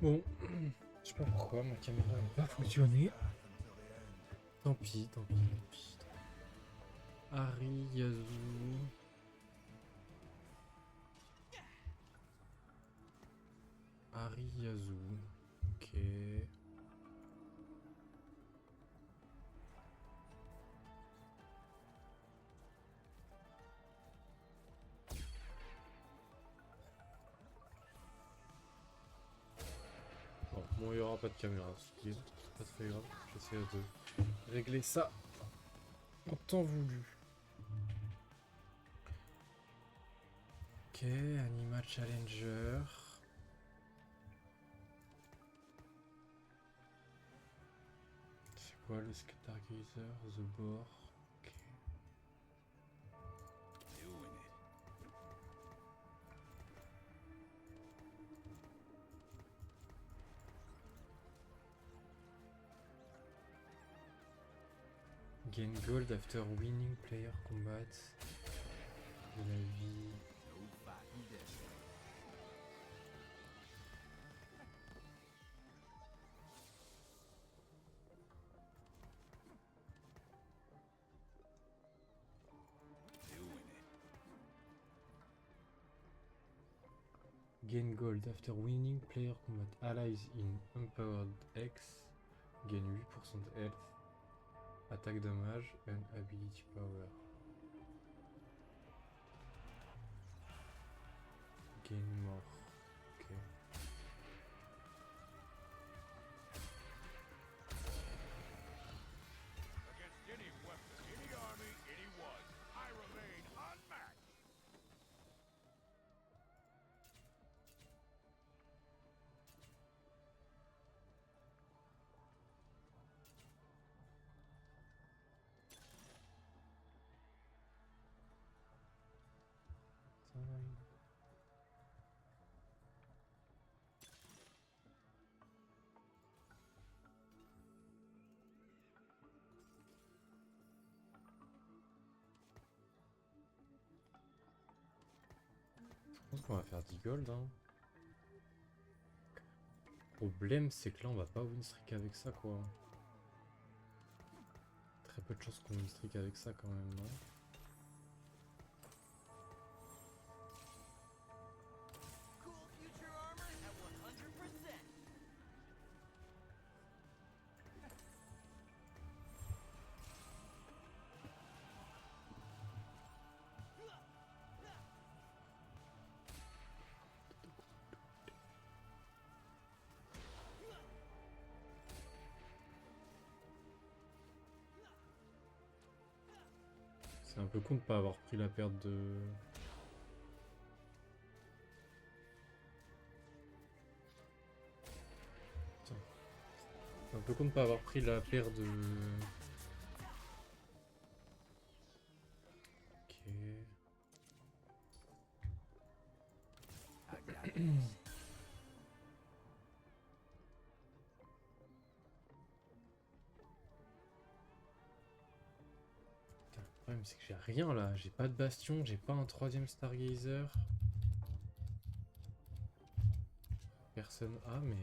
Bon, je sais pas pourquoi ma caméra n'a pas fonctionné. Tant pis, tant pis, tant pis. Ariyazu. Ariyazu. Ok. Bon, il n'y aura pas de caméra, c'est pas très grave. J'essaie de régler ça en temps voulu. Ok, Anima Challenger. C'est quoi le Stargazer? The Boar. Ok. Gain gold after winning player combat. De la vie. Gain gold after winning player combat allies in Empowered X. Gain 8% health. Attaque damage and ability power. Gain more. Ok. Against any weapon, any army, anyone, I remain unmatched. Time. Je pense qu'on va faire 10 gold. Hein. Le problème, c'est que là, on va pas win streak avec ça, quoi. Très peu de chances qu'on win streak avec ça, quand même, non? Cool future armor at 100%. C'est un peu con de pas avoir pris la perte de... Putain. C'est un peu con de pas avoir pris la paire de... Ok... Putain, le problème c'est que j'ai rien là, j'ai pas de bastion, j'ai pas un troisième Stargazer. Personne a, mais...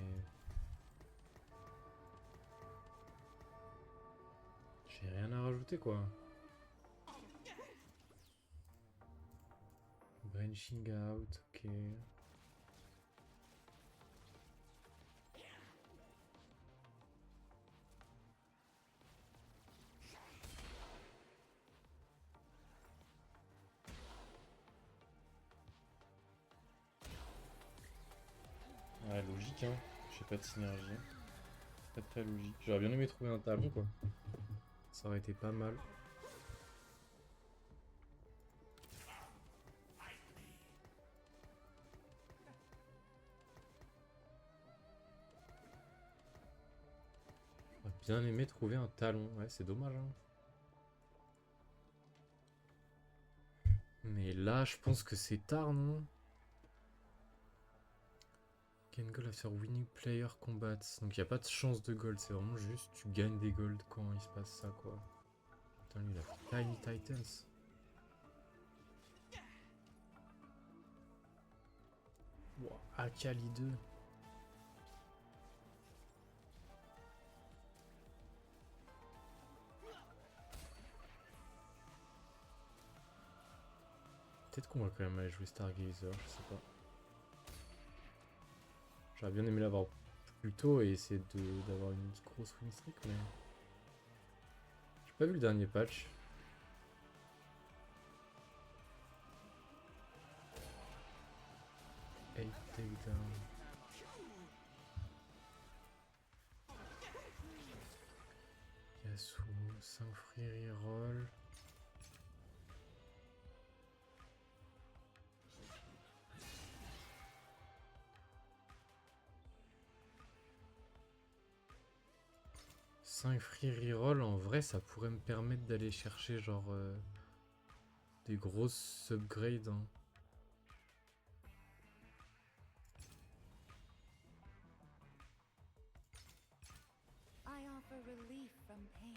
J'ai rien à rajouter quoi. Branching out, ok. Ouais, logique hein, j'ai pas de synergie. Pas très logique. J'aurais bien aimé trouver un talon quoi. Ça aurait été pas mal. J'aurais bien aimé trouver un talon, ouais c'est dommage hein. Mais là je pense que c'est tard non? Gain gold after winning player combats. Donc il n'y a pas de chance de gold, c'est vraiment juste tu gagnes des gold quand il se passe ça quoi. Putain lui il a fait Tiny Titans. Wow, Akali 2. Peut-être qu'on va quand même aller jouer Stargazer, je sais pas. J'aurais bien aimé l'avoir plus tôt et essayer d'avoir une grosse win streak, mais... J'ai pas vu le dernier patch. Hey, takedown. Yasuo, 5 free reroll. Free reroll, en vrai, ça pourrait me permettre d'aller chercher genre des grosses upgrades. Hein. I offer relief from pain.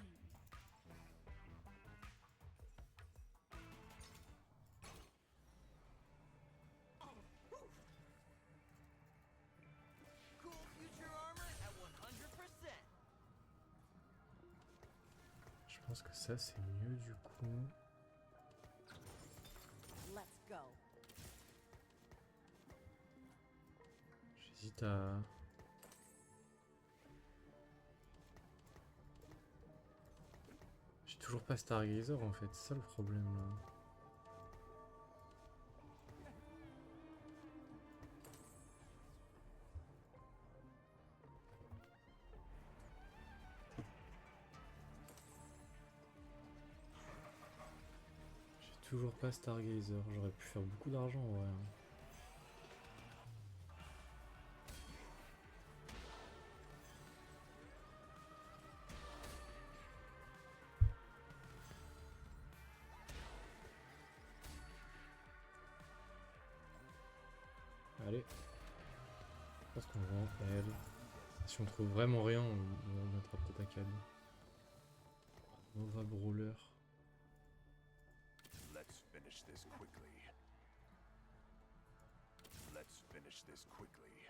Cool future armor at 100%. Je pense que ça c'est mieux du coup. Let's go. J'hésite à... J'ai toujours pas Stargazer en fait, c'est ça le problème là. J'ai toujours pas Stargazer, j'aurais pu faire beaucoup d'argent en vrai. Hein. Allez. Je pense qu'on va en L. Si on trouve vraiment rien, on mettra peut-être à Cad. Nova Brawler. Let's finish this quickly. Let's finish this quickly.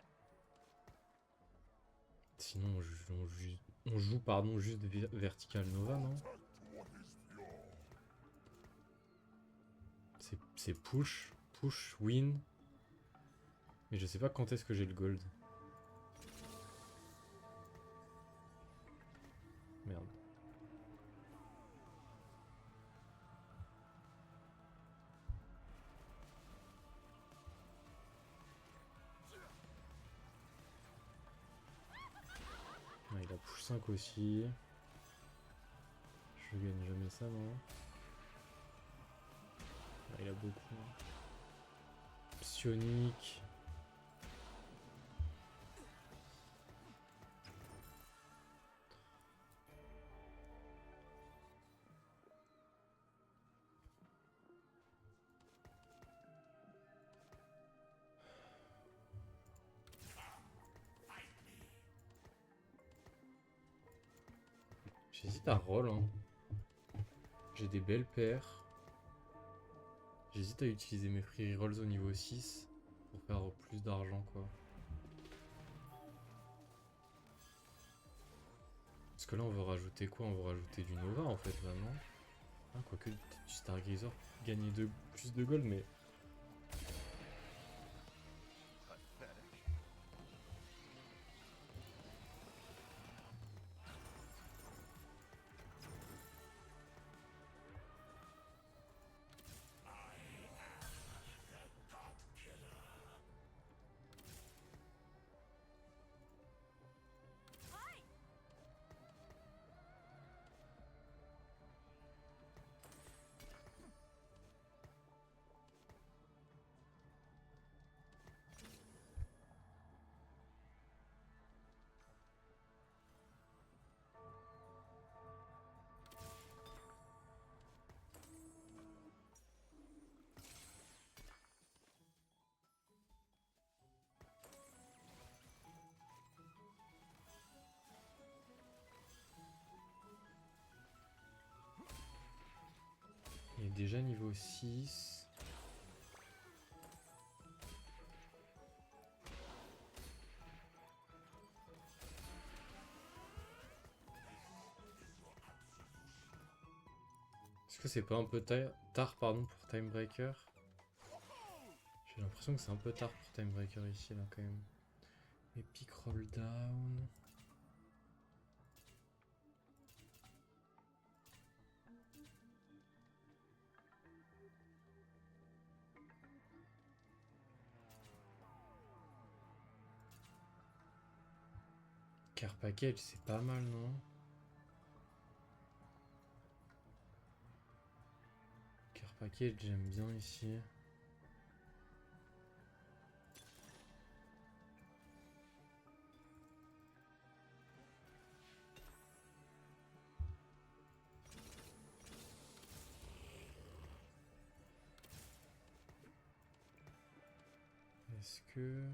Sinon on joue pardon juste Vertical Nova, non? C'est push, win. Mais je sais pas quand est-ce que j'ai le gold. Merde. Ah, il a push 5 aussi. Je gagne jamais ça, non? Ah, il a beaucoup. Psionique. J'hésite à roll. Hein. J'ai des belles paires. J'hésite à utiliser mes free rolls au niveau 6 pour faire plus d'argent quoi. Parce que là on veut rajouter quoi? On veut rajouter du Nova en fait là non? Ah, quoique du Stargazer gagner plus de gold mais... Il est déjà niveau 6. Est-ce que c'est pas un peu tard pardon, pour Timebreaker? J'ai l'impression que c'est un peu tard pour Timebreaker ici, là, quand même. Epic Roll Down. Care Package, c'est pas mal, non? Care Package, j'aime bien ici. Est-ce que...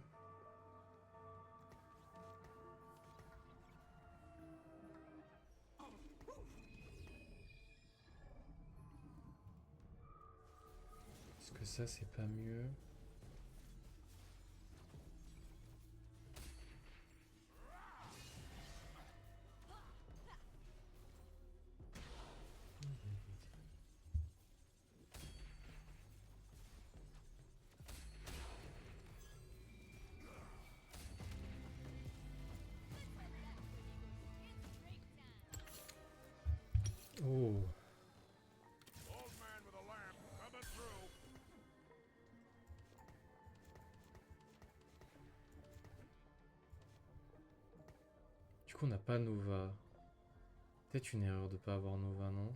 Est-ce que ça, c'est pas mieux? Oh, Old man with a lamp coming through. du coup, on n'a pas Nova. Peut-être une erreur de pas avoir Nova, non?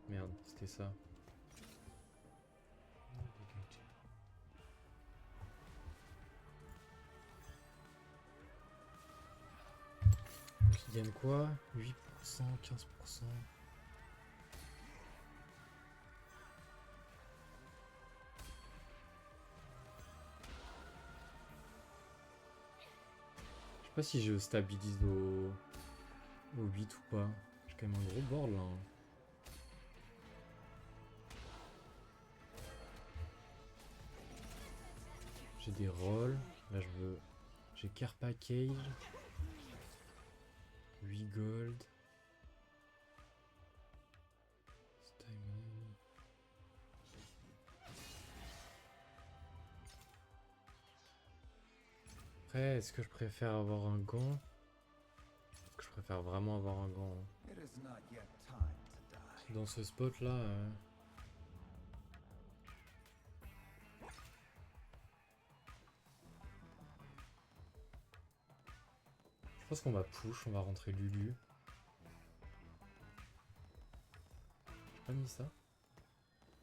Merde, c'était ça. Donc ils gagnent quoi? 8%, 15%. Je sais pas si je stabilise au 8 ou pas. J'ai quand même un gros board là, hein. J'ai des rolls. Là je veux. J'ai Care Package. 8 gold. Timing. Après, est-ce que je préfère avoir un gant? Est-ce que je préfère vraiment avoir un gant, hein? It is not yet time to die. Dans ce spot là. Je pense qu'on va push, on va rentrer Lulu. J'ai pas mis ça.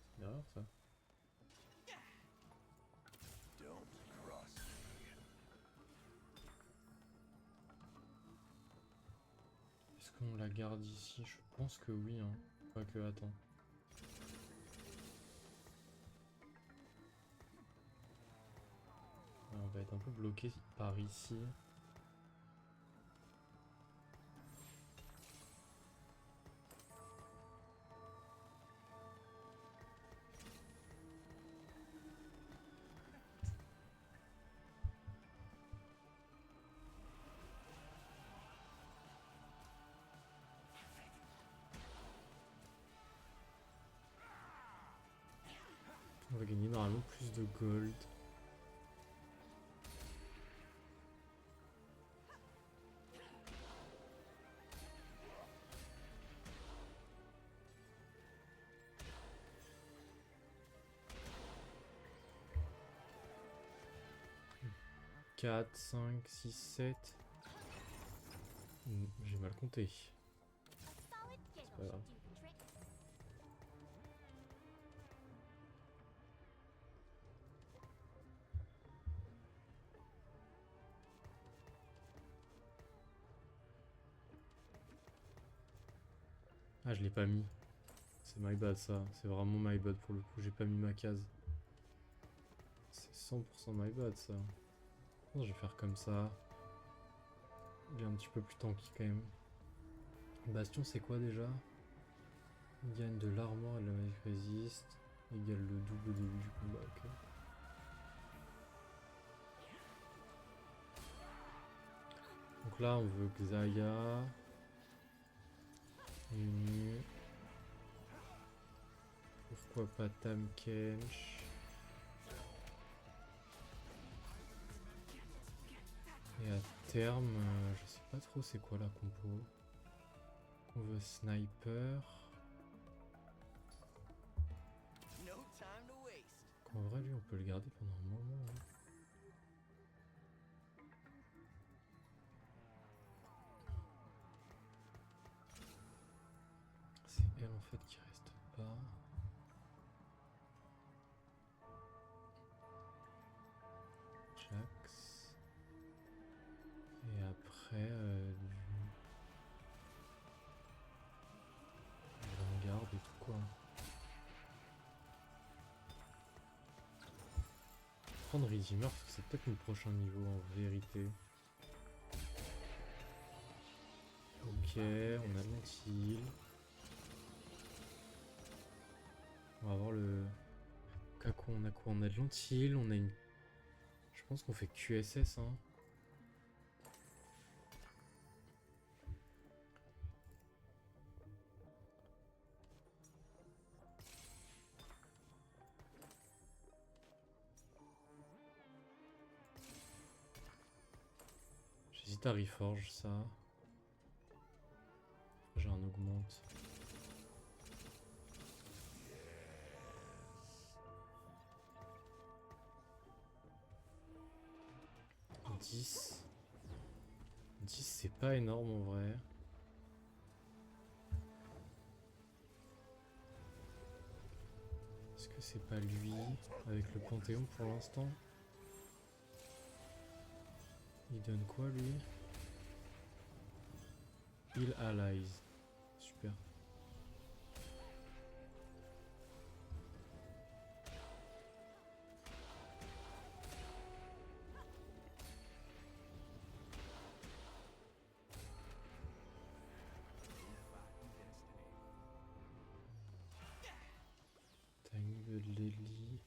C'est une erreur ça. Don't cross me. Est-ce qu'on la garde ici? Je pense que oui, hein. Quoique, attends. On va être un peu bloqué par ici. On va gagner normalement plus de gold. « 4, 5, 6, 7... » J'ai mal compté. C'est pas grave. Ah, je l'ai pas mis. C'est my bad ça. C'est vraiment my bad pour le coup. J'ai pas mis ma case. C'est 100% my bad ça. Non, je vais faire comme ça. Il est un petit peu plus tanky quand même. Bastion, c'est quoi déjà? Il gagne de l'armor et de la magic résiste. Égale le double de vie du combat. Ok. là, on veut Xayah. Nunu. Pourquoi pas Tahm Kench. Et à terme, je sais pas trop c'est quoi la compo. On veut Sniper. No time to waste. En vrai, lui, on peut le garder pendant un moment. Hein. C'est elle en fait qui reste pas. Jax. Et après, du Vanguard et tout quoi. Prendre Redeemer parce que c'est peut-être mon prochain niveau en vérité. Ok, on a l'anti-heal. On va voir le... Kako, on a quoi? On a de l'anti-heal, on a une... Je pense qu'on fait QSS hein. J'hésite à reforge ça. J'ai un augmente. « 10 » 10 c'est pas énorme en vrai. Est-ce que c'est pas lui avec le Panthéon pour l'instant? Il donne quoi lui? Heal Allies. Super. Tangle Lily.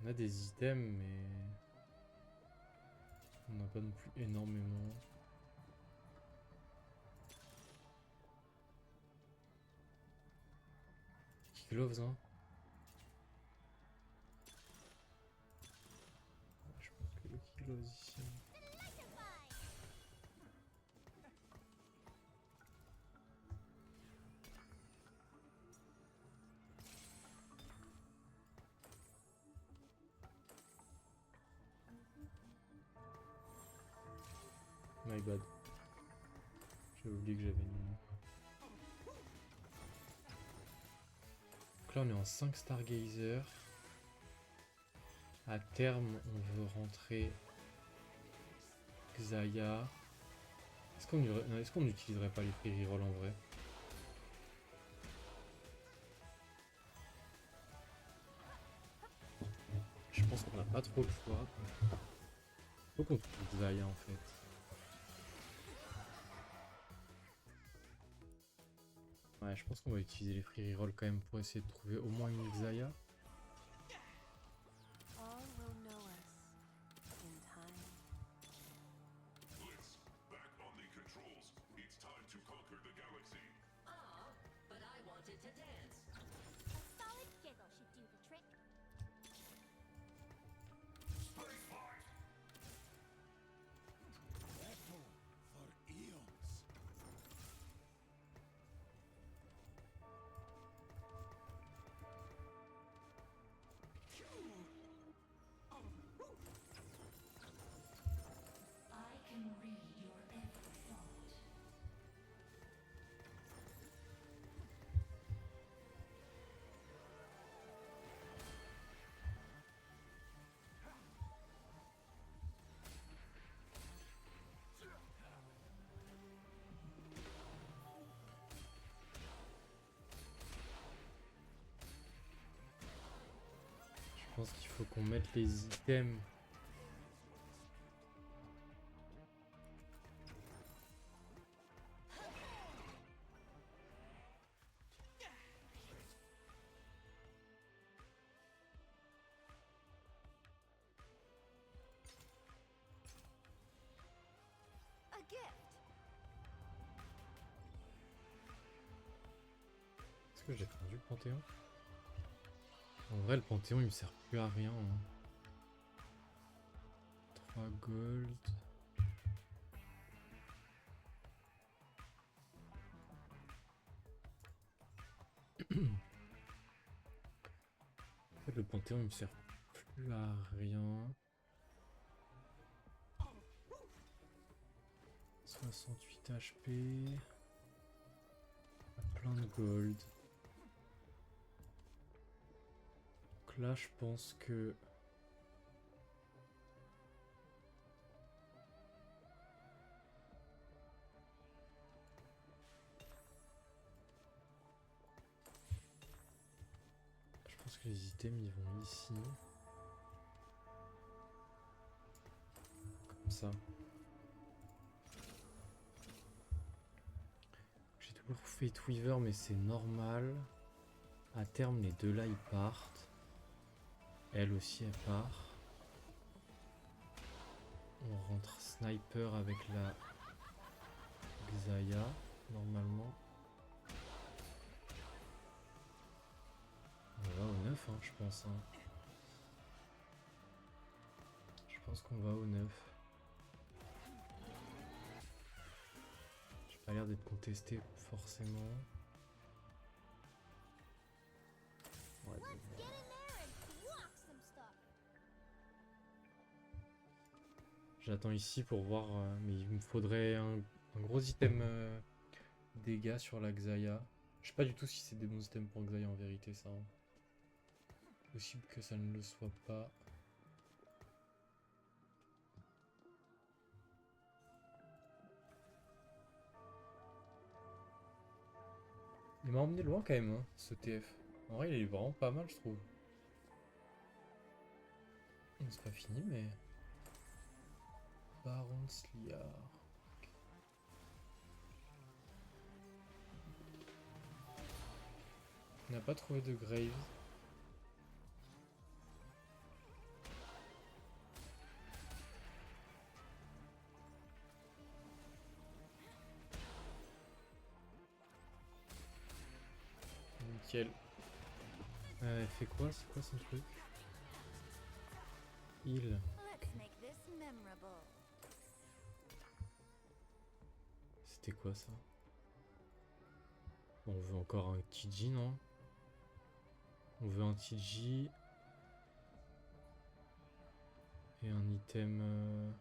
On a des items mais on n'a pas non plus énormément. Gloves hein. Je pense que le Gloves ici. My bad. J'ai oublié que j'avais une... Donc là on est en 5 Stargazer. À terme on veut rentrer Xayah. Est-ce qu'on n'utiliserait pas les free reroll en vrai? Je pense qu'on n'a pas trop le choix. Faut qu'on trouve Xayah en fait. Ouais, je pense qu'on va utiliser les free reroll quand même pour essayer de trouver au moins une Xayah. All will know us in time. Blitz, back on the controls. It's time to conquer the galaxy. But I wanted to dance. A solid giggle should do the trick. Space fight! Battle for eons. I can read your every thought. Je pense qu'il faut qu'on mette les items. gift. Est-ce que j'ai perdu le Panthéon? En vrai, le Panthéon il me sert plus à rien. Hein. 3 gold. En fait, le Panthéon il me sert plus à rien. 68 HP. Plein de gold. Donc là, je pense que... Je pense que les items, ils vont ici. Comme ça. J'ai toujours Fate Weaver, mais c'est normal. À terme, les deux là, ils partent. Elle aussi, elle part. On rentre Sniper avec la Xayah, normalement. On va au 9, hein, je pense. Hein. Je pense qu'on va au 9. J'ai pas l'air d'être contesté forcément. Ouais, Let's get in there and walk some stuff. j'attends ici pour voir, mais il me faudrait un gros item dégâts sur la Xayah. Je sais pas du tout si c'est des bons items pour Xayah en vérité ça. Hein. Possible que ça ne le soit pas. Il m'a emmené loin quand même, hein, ce TF. En vrai, il est vraiment pas mal, je trouve. C'est pas fini, mais... Baron Sliar. On n'a pas trouvé de Graves. Nickel. Elle fait quoi? C'est quoi son truc? Il. Let's make this memorable. C'était quoi ça? On veut encore un TG, non? On veut un TG. Et un item...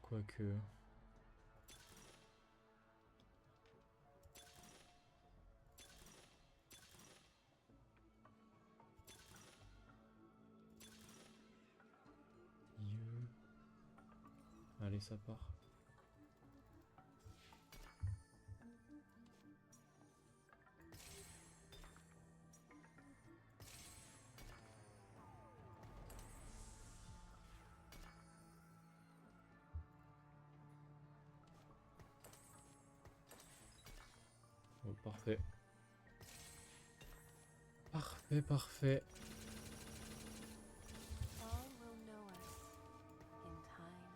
Quoique... Allez, ça part. Bon, parfait. Parfait, parfait. All will know us in time.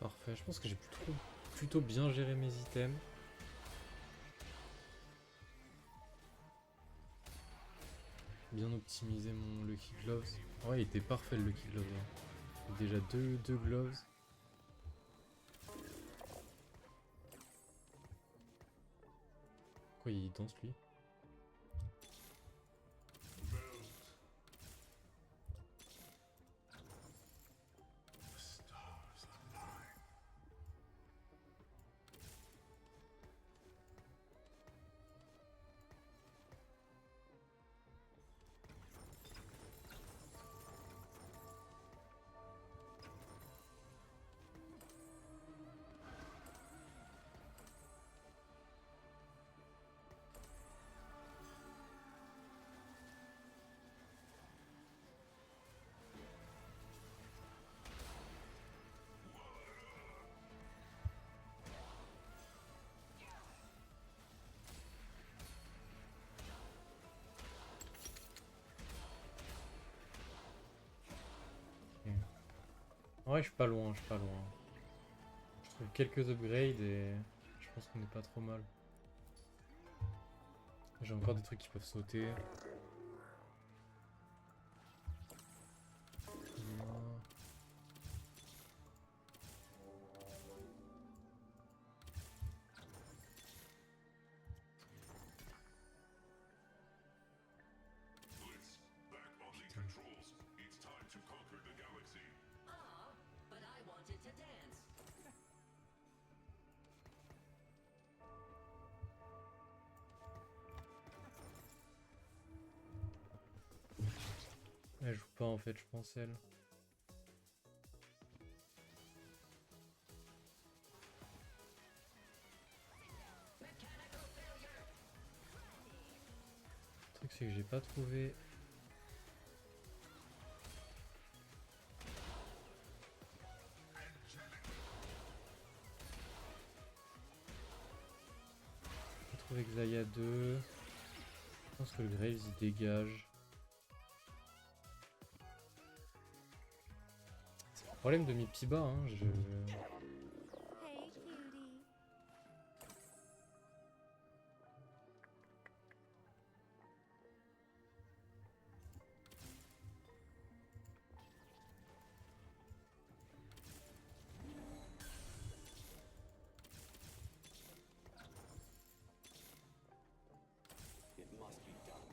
Parfait, je pense que j'ai plutôt bien géré mes items. Bien optimisé mon Lucky Gloves. Ouais, il était parfait le Lucky Gloves. Hein. Déjà deux gloves. Pourquoi il danse lui? Ouais, je suis pas loin, je suis pas loin. Je trouve quelques upgrades et je pense qu'on est pas trop mal. J'ai encore des trucs qui peuvent sauter. Voilà. Blitz, back on the controls. It's time to conquer the galaxy. Ah, but I wanted to dance. Elle joue pas en fait, je pense elle. Le truc c'est que j'ai pas trouvé. J'ai pas trouvé Xayah 2. Je pense que le Graves il dégage. C'est le problème de mes Piba, hein. Hey, cutie. It must be done.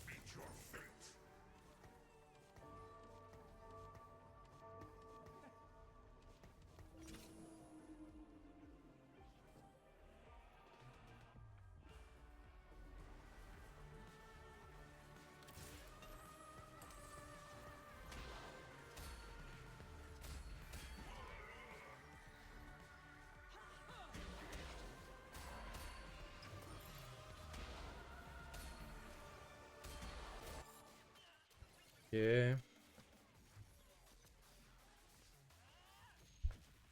Meet your fate. Ok.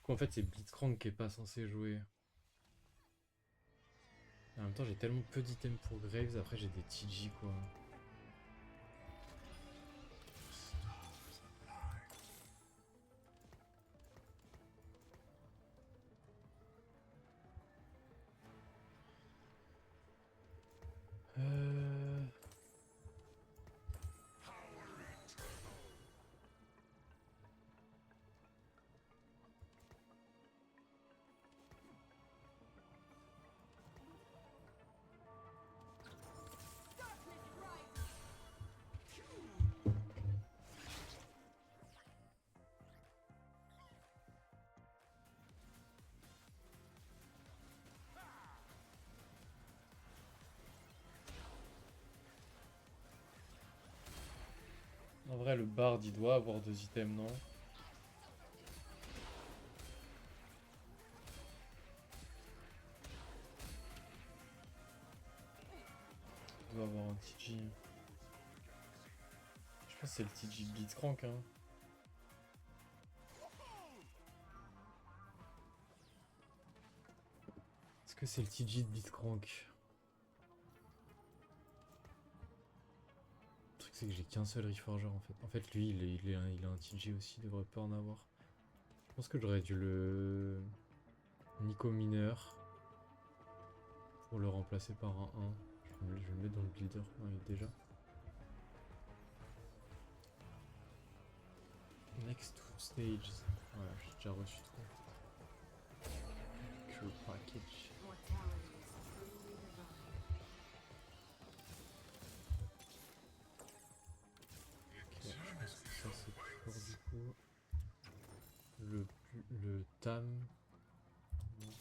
En fait, c'est Blitzcrank qui est pas censé jouer. En même temps, j'ai tellement peu d'items pour Graves, après j'ai des TG quoi. Euh... En vrai, le bard il doit avoir 2 items, non? Il doit avoir un TG. Je pense que c'est le TG de Blitzcrank, hein. Est-ce que c'est le TG de Blitzcrank? Le truc c'est que j'ai qu'un seul Reforger en fait. En fait lui il a un TG aussi, il devrait pas en avoir. Je pense que j'aurais dû le Nico Mineur pour le remplacer par un 1. Je vais le mettre dans le builder déjà. Next to stages. Voilà, j'ai déjà reçu tout. Crew package. Ok, je pense que ça c'est pour du coup le TAM. Non.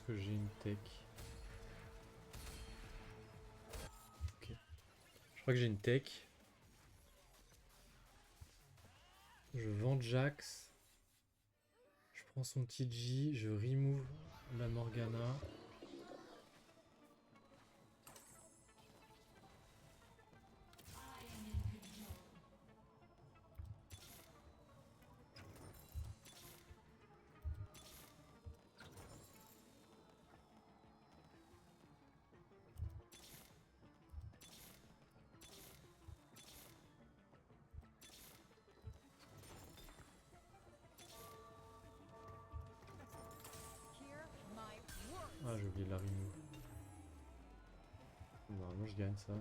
pense que j'ai une tech. Ok. Je crois que j'ai une tech. Je vends Jax. Je prends son TG. Je remove la Morgana. Ah, j'ai oublié de la remove. Normalement, je gagne ça.